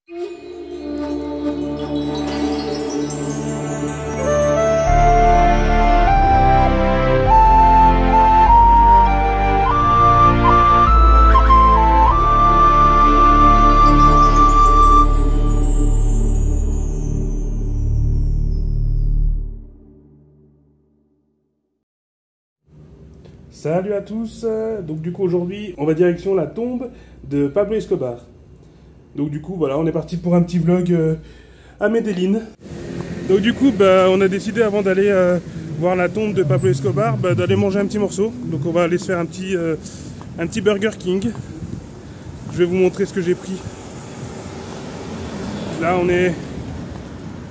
Salut à tous, donc du coup aujourd'hui on va direction la tombe de Pablo Escobar. Donc du coup voilà, on est parti pour un petit vlog à Medellín. Donc du coup on a décidé avant d'aller voir la tombe de Pablo Escobar d'aller manger un petit morceau. Donc on va aller se faire un petit Burger King. Je vais vous montrer ce que j'ai pris. Là on est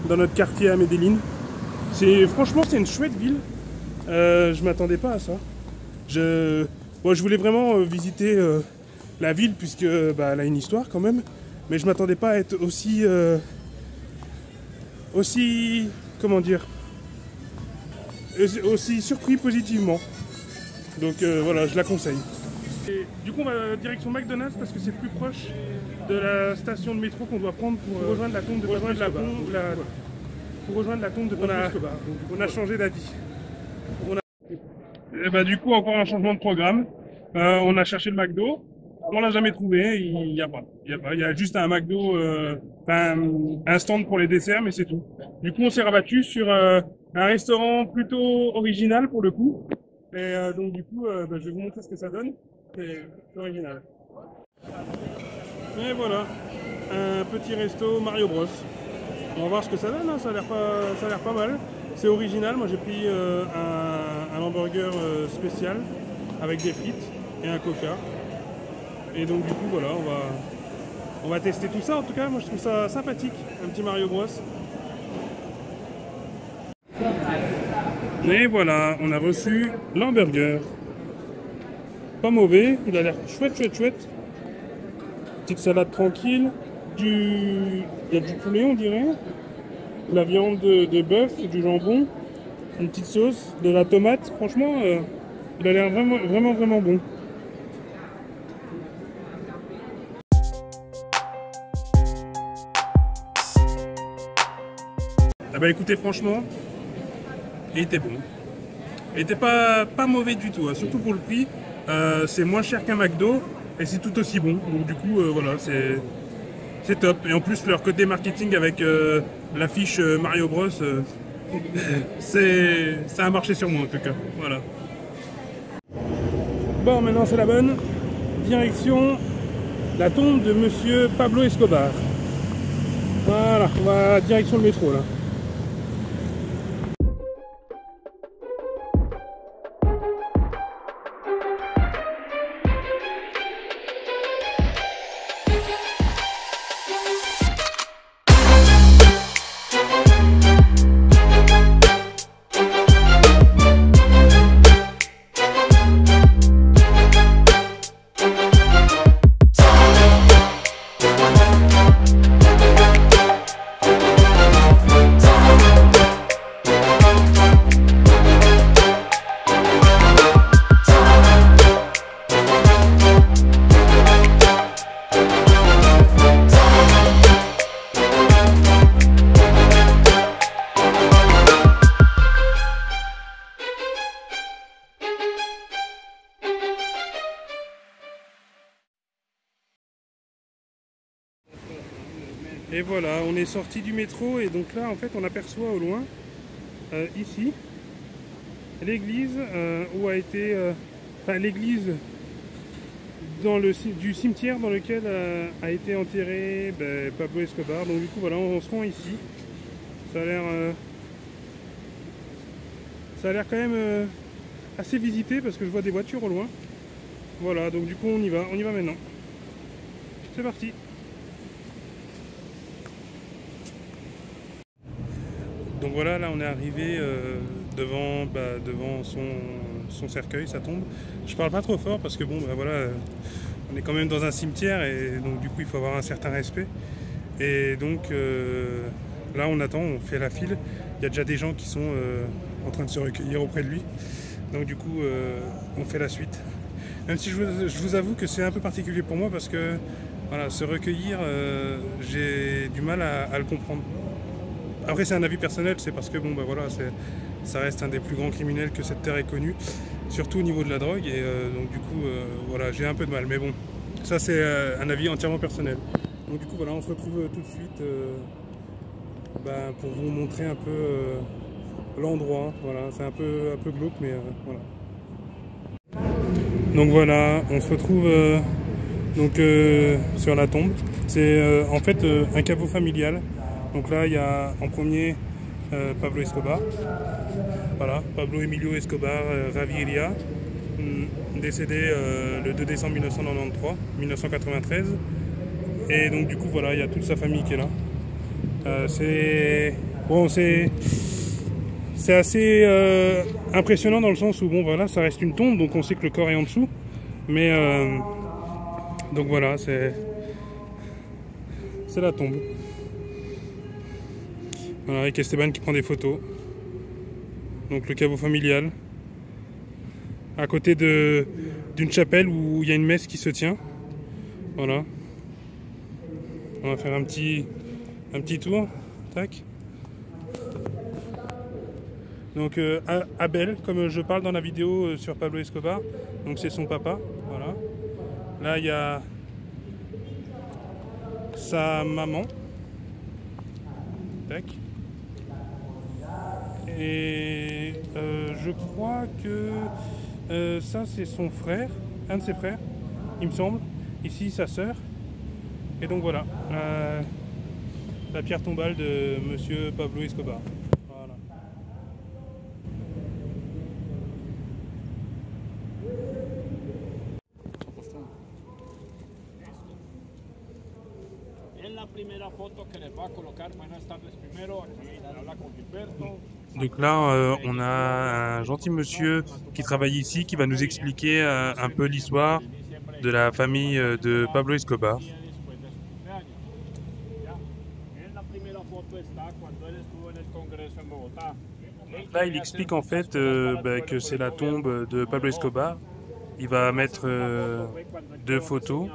dans notre quartier à Medellín. Franchement c'est une chouette ville, je m'attendais pas à ça. Je voulais vraiment visiter la ville puisque elle a une histoire quand même, mais je m'attendais pas à être aussi comment dire, aussi surpris positivement. Donc voilà, je la conseille. Et du coup on va direction McDonald's parce que c'est plus proche de la station de métro qu'on doit prendre pour rejoindre la tombe de Pablo Escobar. Pour rejoindre la tombe de Pablo Escobar. On a changé d'avis. Et du coup, encore un changement de programme. On a cherché le McDo. On l'a jamais trouvé. Il n'y a pas. Il y a juste un McDo, un stand pour les desserts, mais c'est tout. Du coup, on s'est rabattu sur un restaurant plutôt original pour le coup. Et donc du coup, je vais vous montrer ce que ça donne. C'est original. Et voilà, un petit resto Mario Bros. On va voir ce que ça donne. Hein. Ça a l'air pas mal. C'est original. Moi, j'ai pris un hamburger spécial avec des frites et un coca. Et donc du coup voilà, on va tester tout ça. En tout cas, moi je trouve ça sympathique, un petit Mario Bros. Et voilà, on a reçu l'hamburger. Pas mauvais, il a l'air chouette. Petite salade tranquille, il y a du poulet on dirait, de la viande de bœuf, du jambon, une petite sauce, de la tomate. Franchement, il a l'air vraiment bon. Ah bah écoutez, franchement, il était bon. Il était pas mauvais du tout, hein. Surtout pour le prix. C'est moins cher qu'un McDo et c'est tout aussi bon. Donc du coup, voilà, c'est top. Et en plus, leur côté marketing avec l'affiche Mario Bros, ça a marché sur moi en tout cas. Voilà. Bon, maintenant c'est la bonne. Direction la tombe de Monsieur Pablo Escobar. Voilà, on va direction le métro là. Et voilà, on est sorti du métro et donc là en fait on aperçoit au loin, ici, l'église où a été, l'église du cimetière dans lequel a été enterré Pablo Escobar. Donc du coup voilà, on se rend ici. Ça a l'air quand même assez visité parce que je vois des voitures au loin. Voilà, donc du coup on y va maintenant. C'est parti. Donc voilà, là on est arrivé devant son cercueil, sa tombe. Je parle pas trop fort parce que bon, voilà, on est quand même dans un cimetière et donc du coup il faut avoir un certain respect. Et donc là on attend, on fait la file. Il y a déjà des gens qui sont en train de se recueillir auprès de lui. Donc du coup on fait la suite. Même si je vous avoue que c'est un peu particulier pour moi parce que Voilà, se recueillir, j'ai du mal à le comprendre. Après, c'est un avis personnel, c'est parce que bon, bah voilà, ça reste un des plus grands criminels que cette terre ait connu, surtout au niveau de la drogue, et donc du coup, voilà, j'ai un peu de mal. Mais bon, ça c'est un avis entièrement personnel. Donc du coup, voilà, on se retrouve tout de suite bah, pour vous montrer un peu l'endroit. Voilà, c'est un peu glauque, mais voilà. Donc voilà, on se retrouve donc, sur la tombe. C'est en fait un caveau familial. Donc là, il y a en premier Pablo Escobar. Voilà, Pablo Emilio Escobar Gaviria, décédé le 2 décembre 1993. Et donc du coup, voilà, il y a toute sa famille qui est là. C'est bon, c'est assez impressionnant dans le sens où bon, voilà, ça reste une tombe, donc on sait que le corps est en dessous. Mais donc voilà, c'est la tombe. Voilà, avec Esteban qui prend des photos. Donc le caveau familial. À côté d'une chapelle où il y a une messe qui se tient. Voilà. On va faire un petit tour. Tac. Donc Abel, comme je parle dans la vidéo sur Pablo Escobar, donc c'est son papa. Voilà. Là il y a sa maman. Tac. Et je crois que ça c'est son frère, un de ses frères, il me semble. Ici sa sœur. Et donc voilà, la pierre tombale de monsieur Pablo Escobar. Voilà. Donc là, on a un gentil monsieur qui travaille ici, qui va nous expliquer un peu l'histoire de la famille de Pablo Escobar. Là, il explique en fait que c'est la tombe de Pablo Escobar. Il va mettre deux photos,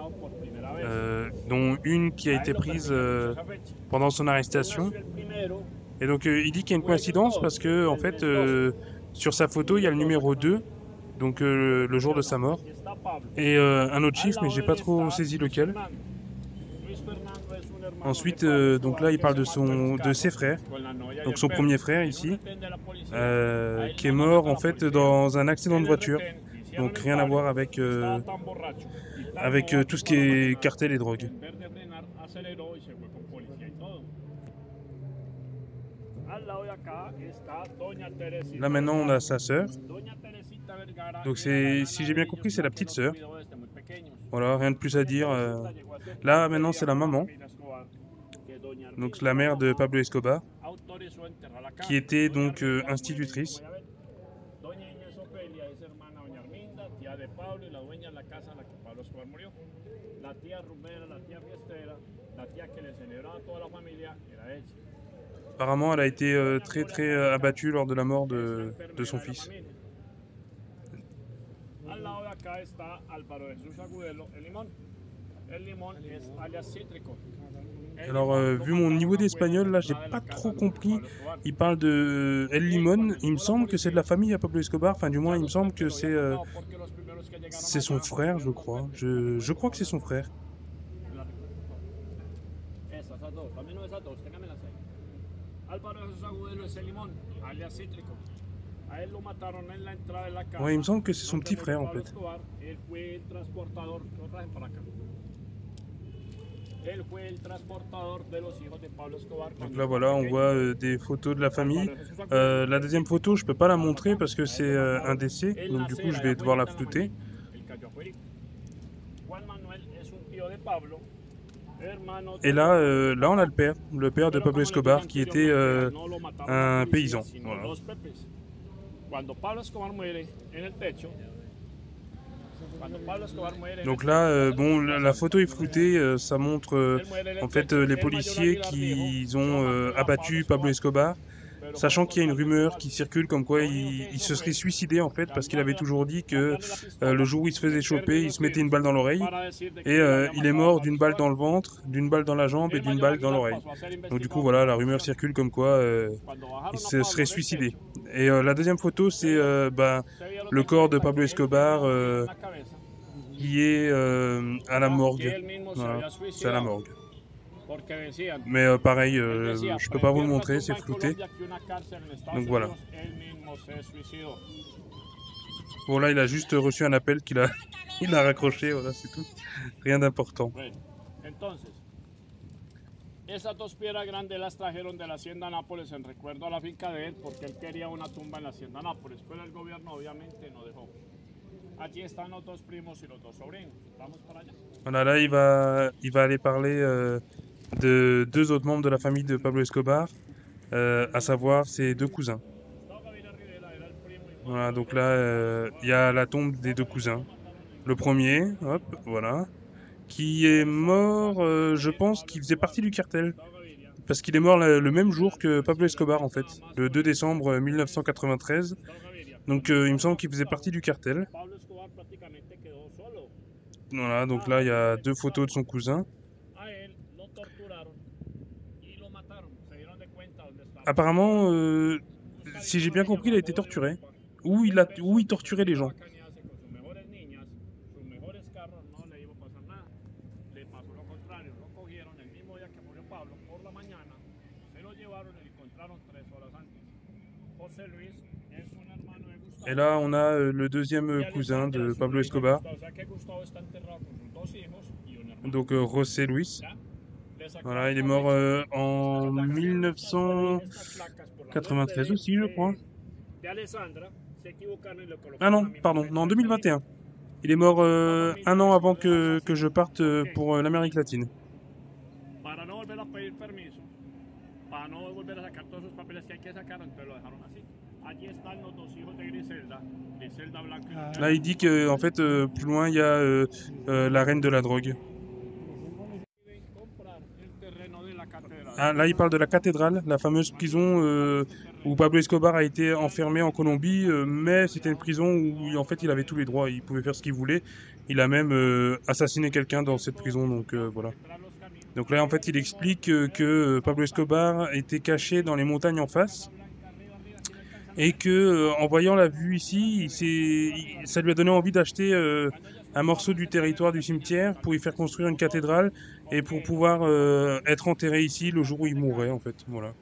dont une qui a été prise pendant son arrestation. Et donc il dit qu'il y a une coïncidence parce que en fait sur sa photo il y a le numéro 2, donc le jour de sa mort, et un autre chiffre mais j'ai pas trop saisi lequel. Ensuite donc là il parle de ses frères, donc son premier frère ici, qui est mort en fait dans un accident de voiture, donc rien à voir avec tout ce qui est cartel et drogue. Là maintenant on a sa sœur. Donc si j'ai bien compris c'est la petite sœur. Voilà, rien de plus à dire. Là maintenant c'est la maman. Donc la mère de Pablo Escobar, qui était donc institutrice. Apparemment, elle a été très abattue lors de la mort de son fils. Alors, vu mon niveau d'espagnol, là, j'ai pas trop compris. Il parle de El Limón. Il me semble que c'est de la famille à Pablo Escobar. Enfin, du moins, il me semble que c'est son frère, je crois. Je crois que c'est son frère. Ouais, il me semble que c'est son petit frère en fait. Donc là voilà, on voit des photos de la famille. La deuxième photo, je peux pas la montrer parce que c'est un décès, donc du coup je vais devoir la flouter. Et là, on a le père de Pablo Escobar, qui était un paysan. Voilà. Donc là, bon, la photo est floutée, ça montre en fait les policiers qui ont abattu Pablo Escobar. sachant qu'il y a une rumeur qui circule comme quoi il se serait suicidé en fait, parce qu'il avait toujours dit que le jour où il se faisait choper, il se mettait une balle dans l'oreille, et il est mort d'une balle dans le ventre, d'une balle dans la jambe et d'une balle dans l'oreille. Donc du coup voilà, la rumeur circule comme quoi il se serait suicidé. Et la deuxième photo, c'est le corps de Pablo Escobar qui est à la morgue. Voilà, c'est à la morgue. Mais pareil, je peux pas vous le montrer, c'est flouté. Donc voilà. Bon là, il a juste reçu un appel qu'il a, il a raccroché, voilà, c'est tout. Rien d'important. Esas dos piedras grandes las trajeron de la hacienda Nápoles en recuerdo a la finca de él porque él quería una tumba en la hacienda Nápoles, pero el gobierno obviamente no dejó. Allí están los dos primos y los dos sobrinos. Vamos para allá. Voilà, là, il va aller parler de deux autres membres de la famille de Pablo Escobar, à savoir ses deux cousins. Voilà, donc là, il y a la tombe des deux cousins. Le premier, hop, voilà, qui est mort, je pense, qu'il faisait partie du cartel. Parce qu'il est mort le même jour que Pablo Escobar, en fait, le 2 décembre 1993. Donc il me semble qu'il faisait partie du cartel. Voilà, donc là, il y a deux photos de son cousin. Apparemment, si j'ai bien compris, il a été torturé. Ou il torturait les gens. Et là, on a le deuxième cousin de Pablo Escobar. Donc José Luis. Voilà, il est mort en 1993 aussi, je crois. Ah non, pardon, non, en 2021. Il est mort un an avant que je parte pour l'Amérique latine. Là, il dit que en fait, plus loin, il y a la reine de la drogue. Ah, là, il parle de la cathédrale, la fameuse prison où Pablo Escobar a été enfermé en Colombie, mais c'était une prison où en fait il avait tous les droits, il pouvait faire ce qu'il voulait. Il a même assassiné quelqu'un dans cette prison, donc voilà. Donc là, en fait, il explique que Pablo Escobar était caché dans les montagnes en face et que en voyant la vue ici, ça lui a donné envie d'acheter un morceau du territoire du cimetière pour y faire construire une cathédrale et pour pouvoir être enterré ici le jour où il mourrait, en fait. Voilà.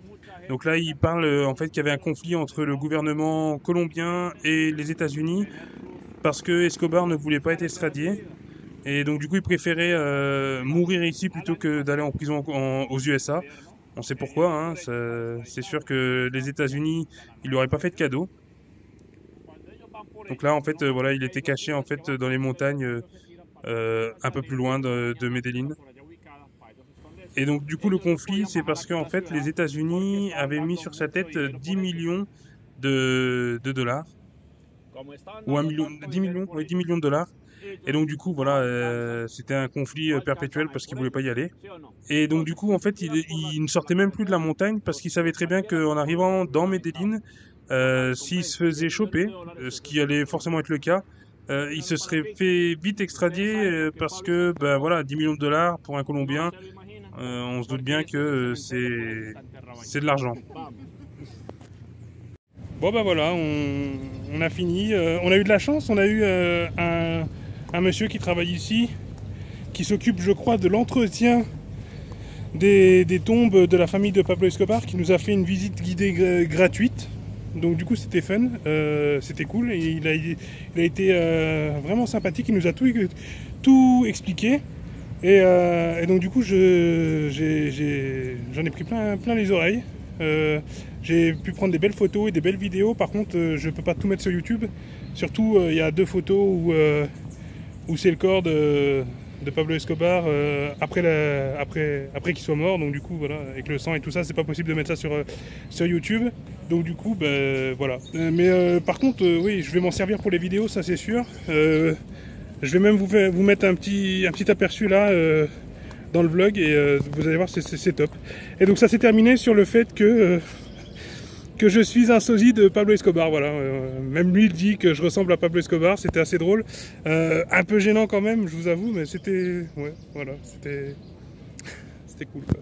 Donc là, il parle en fait qu'il y avait un conflit entre le gouvernement colombien et les États-Unis parce que Escobar ne voulait pas être extradé. Et donc du coup, il préférait mourir ici plutôt que d'aller en prison aux USA. On sait pourquoi, hein. C'est sûr que les États-Unis, ils lui auraient pas fait de cadeau. Donc là, en fait, voilà, il était caché en fait dans les montagnes un peu plus loin de Medellín. Et donc du coup, le conflit, c'est parce qu'en fait, les États-Unis avaient mis sur sa tête 10 millions de dollars. Ou 1 million, 10 millions, oui, 10 millions de dollars. Et donc du coup, voilà, c'était un conflit perpétuel parce qu'il voulait pas y aller. Et donc du coup, en fait, il ne sortait même plus de la montagne parce qu'il savait très bien qu'en arrivant dans Medellín, s'il se faisait choper, ce qui allait forcément être le cas, il se serait fait vite extradier parce que, ben voilà, 10 millions de dollars pour un Colombien, on se doute bien que c'est de l'argent. Bon ben voilà, on a fini. On a eu de la chance, on a eu un monsieur qui travaille ici, qui s'occupe, je crois, de l'entretien des tombes de la famille de Pablo Escobar, qui nous a fait une visite guidée gratuite. Donc du coup c'était fun, c'était cool, et il a été vraiment sympathique, il nous a tout expliqué. Et donc du coup j'en ai pris plein les oreilles. J'ai pu prendre des belles photos et des belles vidéos. Par contre je peux pas tout mettre sur YouTube. Surtout il y a deux photos où c'est le corps de Pablo Escobar après qu'il soit mort. Donc du coup voilà, avec le sang et tout ça, c'est pas possible de mettre ça sur YouTube. Donc du coup voilà. Mais par contre oui, je vais m'en servir pour les vidéos, ça c'est sûr. Je vais même vous mettre un petit aperçu là dans le vlog, et vous allez voir, c'est top. Et donc ça s'est terminé sur le fait que que je suis un sosie de Pablo Escobar, voilà. Même lui il dit que je ressemble à Pablo Escobar, c'était assez drôle. Un peu gênant quand même, je vous avoue, mais c'était... Ouais, voilà, c'était cool, quoi.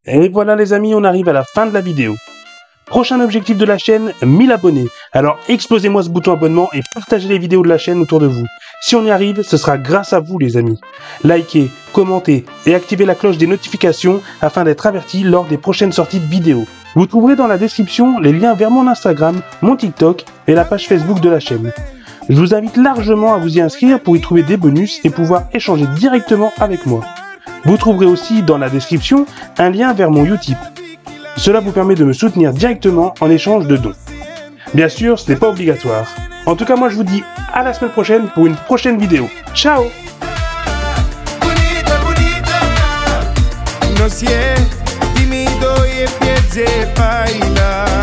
Et voilà les amis, on arrive à la fin de la vidéo. Prochain objectif de la chaîne, 1000 abonnés. Alors explosez-moi ce bouton abonnement et partagez les vidéos de la chaîne autour de vous. Si on y arrive, ce sera grâce à vous les amis. Likez, commentez et activez la cloche des notifications afin d'être averti lors des prochaines sorties de vidéos. Vous trouverez dans la description les liens vers mon Instagram, mon TikTok et la page Facebook de la chaîne. Je vous invite largement à vous y inscrire pour y trouver des bonus et pouvoir échanger directement avec moi. Vous trouverez aussi dans la description un lien vers mon Utip. Cela vous permet de me soutenir directement en échange de dons. Bien sûr, ce n'est pas obligatoire. En tout cas, moi je vous dis à la semaine prochaine pour une prochaine vidéo. Ciao! No si es tímido y empiece a bailar.